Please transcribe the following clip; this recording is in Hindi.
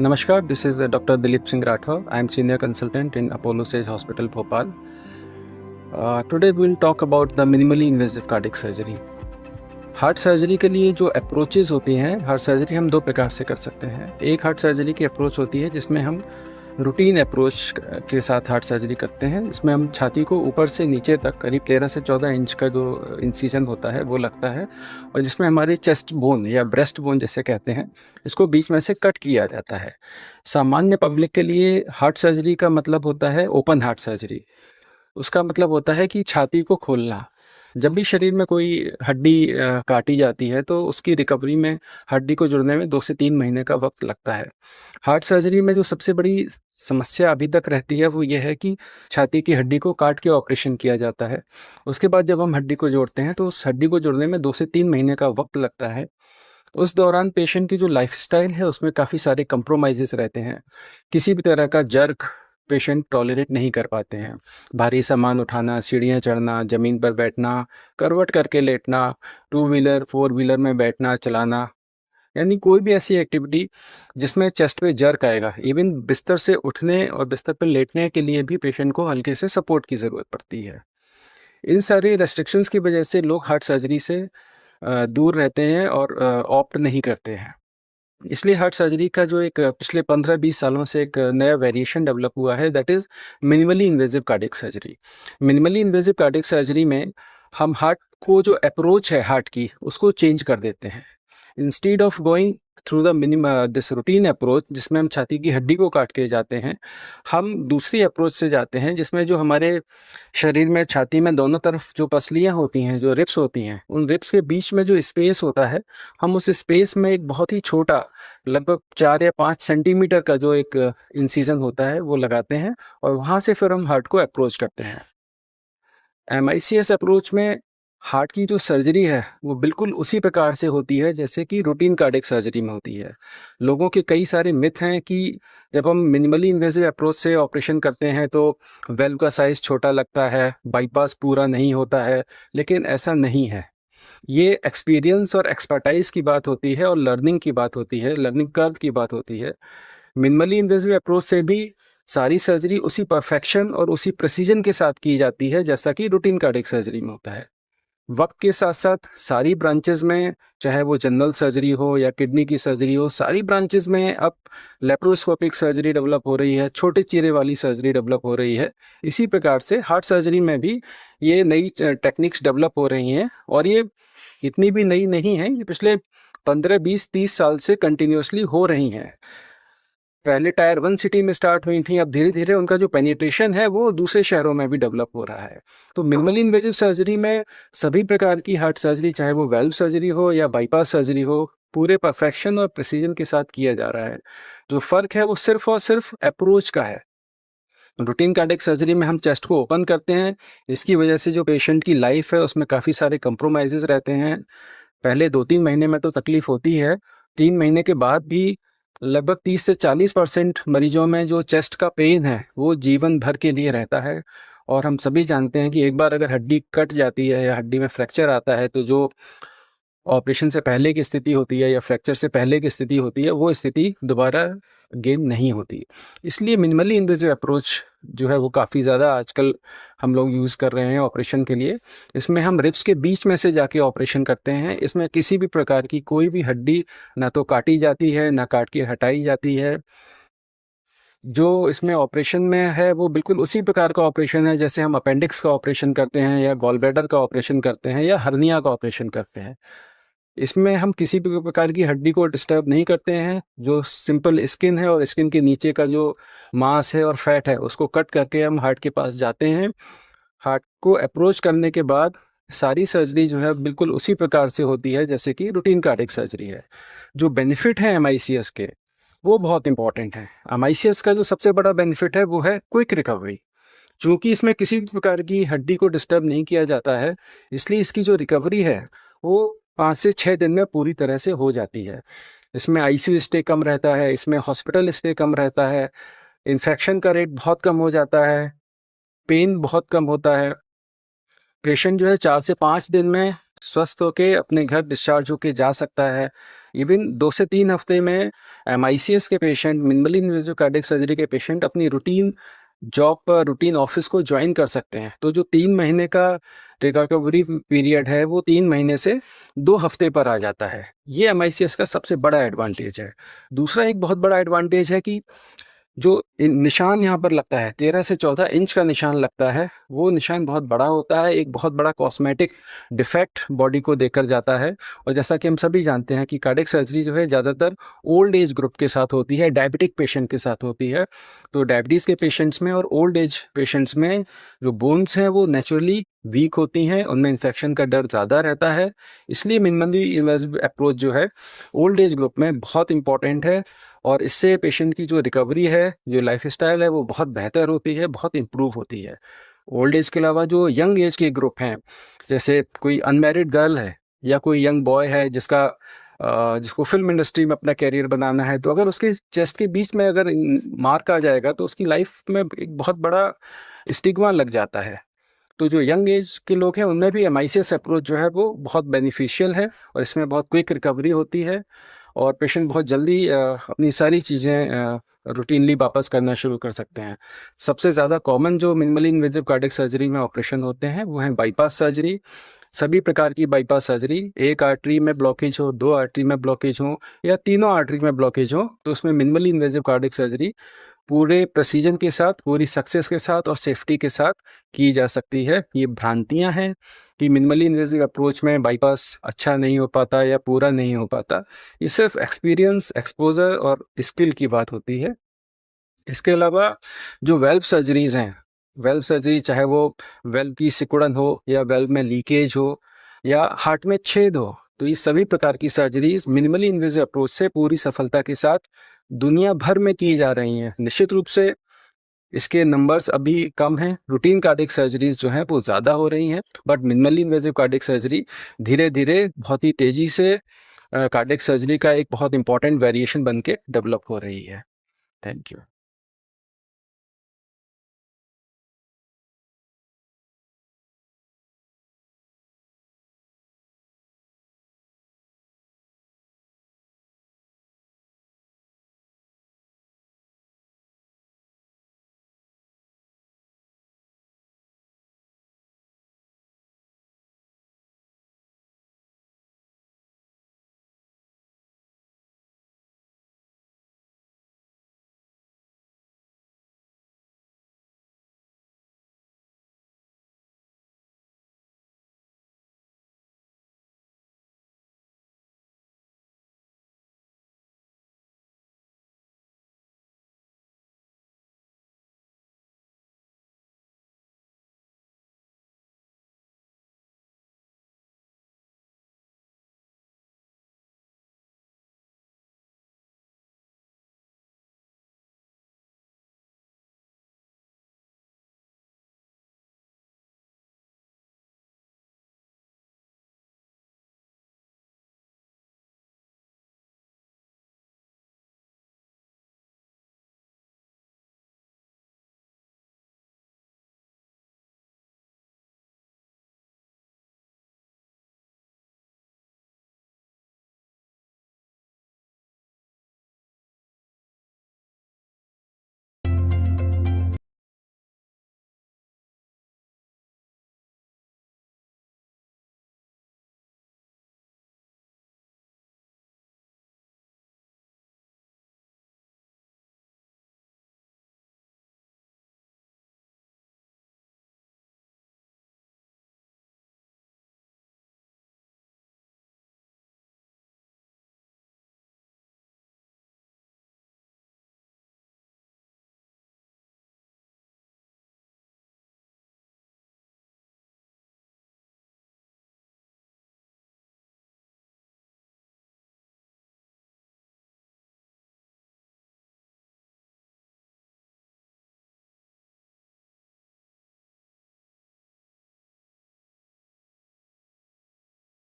Namaskar, this is Dr. Dilip Singh Rathore. I am senior consultant in Apollo Sage Hospital, Bhopal. Today we will talk about the minimally invasive cardiac surgery. Heart surgery के लिए जो अप्रोचेस होती हैं, हार्ट सर्जरी हम दो प्रकार से कर सकते हैं। एक हार्ट सर्जरी की अप्रोच होती है जिसमें हम रूटीन अप्रोच के साथ हार्ट सर्जरी करते हैं। इसमें हम छाती को ऊपर से नीचे तक करीब 13 से 14 इंच का जो इंसिजन होता है वो लगता है, और जिसमें हमारे चेस्ट बोन या ब्रेस्ट बोन जैसे कहते हैं, इसको बीच में से कट किया जाता है। सामान्य पब्लिक के लिए हार्ट सर्जरी का मतलब होता है ओपन हार्ट सर्जरी। उसका मतलब होता है कि छाती को खोलना। जब भी शरीर में कोई हड्डी काटी जाती है तो उसकी रिकवरी में, हड्डी को जुड़ने में 2 से 3 महीने का वक्त लगता है। हार्ट सर्जरी में जो सबसे बड़ी समस्या अभी तक रहती है वो ये है कि छाती की हड्डी को काट के ऑपरेशन किया जाता है। उसके बाद जब हम हड्डी को जोड़ते हैं तो उस हड्डी को जोड़ने में 2 से 3 महीने का वक्त लगता है। उस दौरान पेशेंट की जो लाइफ़स्टाइल है उसमें काफ़ी सारे कंप्रोमाइज़ेज़ रहते हैं। किसी भी तरह का जर्क पेशेंट टॉलरेट नहीं कर पाते हैं। भारी सामान उठाना, सीढ़ियाँ चढ़ना, ज़मीन पर बैठना, करवट करके लेटना, टू व्हीलर, फोर व्हीलर में बैठना, चलाना, यानी कोई भी ऐसी एक्टिविटी जिसमें चेस्ट पे जर्क आएगा। इवन बिस्तर से उठने और बिस्तर पर लेटने के लिए भी पेशेंट को हल्के से सपोर्ट की ज़रूरत पड़ती है। इन सारी रेस्ट्रिक्शंस की वजह से लोग हार्ट सर्जरी से दूर रहते हैं और ऑप्ट नहीं करते हैं। इसलिए हार्ट सर्जरी का जो एक पिछले 15-20 सालों से एक नया वेरिएशन डेवलप हुआ है, that is minimally invasive cardiac surgery. Minimally invasive cardiac surgery में हम हार्ट को जो अप्रोच है हार्ट की, उसको चेंज कर देते हैं। Instead of going through the this routine approach जिसमें हम छाती की हड्डी को काट के जाते हैं, हम दूसरी अप्रोच से जाते हैं जिसमें जो हमारे शरीर में, छाती में दोनों तरफ जो पसलियाँ होती हैं, जो रिब्स होती हैं, उन रिब्स के बीच में जो स्पेस होता है, हम उस स्पेस में एक बहुत ही छोटा, लगभग 4 या 5 सेंटीमीटर का जो एक इंसिजन होता है वो लगाते हैं, और वहाँ से फिर हम हार्ट को अप्रोच करते हैं। एमआईसीएस अप्रोच में हार्ट की जो सर्जरी है वो बिल्कुल उसी प्रकार से होती है जैसे कि रूटीन कार्डियक सर्जरी में होती है। लोगों के कई सारे मिथ हैं कि जब हम मिनिमली इन्वेसिव अप्रोच से ऑपरेशन करते हैं तो वेल्व का साइज़ छोटा लगता है, बाईपास पूरा नहीं होता है, लेकिन ऐसा नहीं है। ये एक्सपीरियंस और एक्सपर्टाइज की बात होती है और लर्निंग की बात होती है, लर्निंग कर्व की बात होती है। मिनिमली इन्वेसिव अप्रोच से भी सारी सर्जरी उसी परफेक्शन और उसी प्रिसीजन के साथ की जाती है जैसा कि रूटीन कार्डियक सर्जरी में होता है। वक्त के साथ साथ सारी ब्रांचेस में, चाहे वो जनरल सर्जरी हो या किडनी की सर्जरी हो, सारी ब्रांचेस में अब लेप्रोस्कोपिक सर्जरी डेवलप हो रही है, छोटे चीरे वाली सर्जरी डेवलप हो रही है। इसी प्रकार से हार्ट सर्जरी में भी ये नई टेक्निक्स डेवलप हो रही हैं, और ये इतनी भी नई नहीं है, ये पिछले 15, 20, 30 साल से कंटिन्यूसली हो रही हैं। पहले टायर 1 सिटी में स्टार्ट हुई थी, अब धीरे-धीरे उनका जो पेनिट्रेशन है वो दूसरे शहरों में भी डेवलप हो रहा है। तो मिनिमली इन्वेसिव सर्जरी में सभी प्रकार की हार्ट सर्जरी, चाहे वो वाल्व सर्जरी हो या बाईपास सर्जरी हो, पूरे परफेक्शन और प्रिसिजन के साथ किया जा रहा है। जो फ़र्क है वो सिर्फ़ और सिर्फ़ अप्रोच का है। रूटीन कार्डियक सर्जरी में हम चेस्ट को ओपन करते हैं, इसकी वजह से जो पेशेंट की लाइफ़ है उसमें काफ़ी सारे कंप्रोमाइज़ेज़ रहते हैं। पहले 2-3 महीने में तो तकलीफ होती है, 3 महीने के बाद भी लगभग 30 से 40% मरीजों में जो चेस्ट का पेन है, वो जीवन भर के लिए रहता है। और हम सभी जानते हैं कि एक बार अगर हड्डी कट जाती है या हड्डी में फ्रैक्चर आता है, तो जो ऑपरेशन से पहले की स्थिति होती है या फ्रैक्चर से पहले की स्थिति होती है, वो स्थिति दोबारा गेन नहीं होती। इसलिए मिनिमली इन्वेसिव अप्रोच जो है वो काफ़ी ज़्यादा आजकल हम लोग यूज़ कर रहे हैं ऑपरेशन के लिए। इसमें हम रिब्स के बीच में से जाके ऑपरेशन करते हैं। इसमें किसी भी प्रकार की कोई भी हड्डी ना तो काटी जाती है, ना काट के हटाई जाती है। जो इसमें ऑपरेशन में है वो बिल्कुल उसी प्रकार का ऑपरेशन है जैसे हम अपेंडिक्स का ऑपरेशन करते हैं, या गॉल ब्लैडर का ऑपरेशन करते हैं, या हर्निया का ऑपरेशन करते हैं। इसमें हम किसी भी प्रकार की हड्डी को डिस्टर्ब नहीं करते हैं। जो सिंपल स्किन है और स्किन के नीचे का जो मांस है और फैट है, उसको कट करके हम हार्ट के पास जाते हैं। हार्ट को अप्रोच करने के बाद सारी सर्जरी जो है बिल्कुल उसी प्रकार से होती है जैसे कि रूटीन कार्डियक सर्जरी है। जो बेनिफिट है एमआईसीएस के, वो बहुत इंपॉर्टेंट है। एमआईसीएस का जो सबसे बड़ा बेनिफिट है वो है क्विक रिकवरी। चूँकि इसमें किसी भी प्रकार की हड्डी को डिस्टर्ब नहीं किया जाता है, इसलिए इसकी जो रिकवरी है वो 5 से 6 दिन में पूरी तरह से हो जाती है। इसमें आईसीयू स्टे कम रहता है, इसमें हॉस्पिटल स्टे कम रहता है, इन्फेक्शन का रेट बहुत कम हो जाता है, पेन बहुत कम होता है। पेशेंट जो है 4 से 5 दिन में स्वस्थ होके अपने घर डिस्चार्ज होके जा सकता है। इवन 2 से 3 हफ्ते में MICS के patient, minimally invasive cardiac surgery के पेशेंट अपनी रूटीन जॉब पर, रूटीन ऑफिस को ज्वाइन कर सकते हैं। तो जो 3 महीने का रिकवरी पीरियड है वो 3 महीने से 2 हफ्ते पर आ जाता है। ये MICS का सबसे बड़ा एडवांटेज है। दूसरा एक बहुत बड़ा एडवांटेज है कि जो निशान यहाँ पर लगता है, 13 से 14 इंच का निशान लगता है, वो निशान बहुत बड़ा होता है, एक बहुत बड़ा कॉस्मेटिक डिफेक्ट बॉडी को देकर जाता है। और जैसा कि हम सभी जानते हैं कि कार्डियक सर्जरी जो है ज़्यादातर ओल्ड एज ग्रुप के साथ होती है, डायबिटिक पेशेंट के साथ होती है। तो डायबिटीज़ के पेशेंट्स में और ओल्ड एज पेशेंट्स में जो बोन्स हैं वो नेचुरली वीक होती हैं, उनमें इन्फेक्शन का डर ज़्यादा रहता है। इसलिए मिनिमली इन्वेजिव अप्रोच जो है ओल्ड एज ग्रुप में बहुत इंपॉर्टेंट है, और इससे पेशेंट की जो रिकवरी है, जो लाइफस्टाइल है, वो बहुत बेहतर होती है, बहुत इम्प्रूव होती है। ओल्ड एज के अलावा जो यंग एज के ग्रुप हैं, जैसे कोई अनमैरिड गर्ल है या कोई यंग बॉय है जिसको फिल्म इंडस्ट्री में अपना कैरियर बनाना है, तो अगर उसके चेस्ट के बीच में अगर मार्क आ जाएगा तो उसकी लाइफ में एक बहुत बड़ा स्टिग्मा लग जाता है। तो जो यंग एज के लोग हैं उनमें भी MICS अप्रोच जो है वो बहुत बेनिफिशियल है, और इसमें बहुत क्विक रिकवरी होती है, और पेशेंट बहुत जल्दी अपनी सारी चीज़ें रूटीनली वापस करना शुरू कर सकते हैं। सबसे ज़्यादा कॉमन जो मिनिमली इन्वेजिव कार्डियक सर्जरी में ऑपरेशन होते हैं वो हैं बाईपास सर्जरी। सभी प्रकार की बाईपास सर्जरी, एक आर्टरी में ब्लॉकेज हो, 2 आर्टरी में ब्लॉकेज हो, या तीनों आर्टरी में ब्लॉकेज हो, तो उसमें मिनिमली इन्वेजिव कार्डियक सर्जरी पूरे प्रिसीजन के साथ, पूरी सक्सेस के साथ और सेफ्टी के साथ की जा सकती है। ये भ्रांतियां हैं कि मिनिमली इन्वेजिव अप्रोच में बाईपास अच्छा नहीं हो पाता या पूरा नहीं हो पाता। ये सिर्फ एक्सपीरियंस, एक्सपोजर और स्किल की बात होती है। इसके अलावा जो वेल्व सर्जरीज हैं, वेल्व सर्जरी चाहे वो वेल्व की सिकुड़न हो, या वेल्व में लीकेज हो, या हार्ट में छेद हो, तो ये सभी प्रकार की सर्जरीज मिनिमली इन्वेजिव अप्रोच से पूरी सफलता के साथ दुनिया भर में की जा रही हैं। निश्चित रूप से इसके नंबर्स अभी कम हैं, रूटीन कार्डियक सर्जरीज जो हैं वो ज़्यादा हो रही हैं, but minimally invasive cardiac surgery धीरे धीरे बहुत ही तेज़ी से कार्डियक सर्जरी का एक बहुत इंपॉर्टेंट वेरिएशन बन के डेवलप हो रही है। Thank you.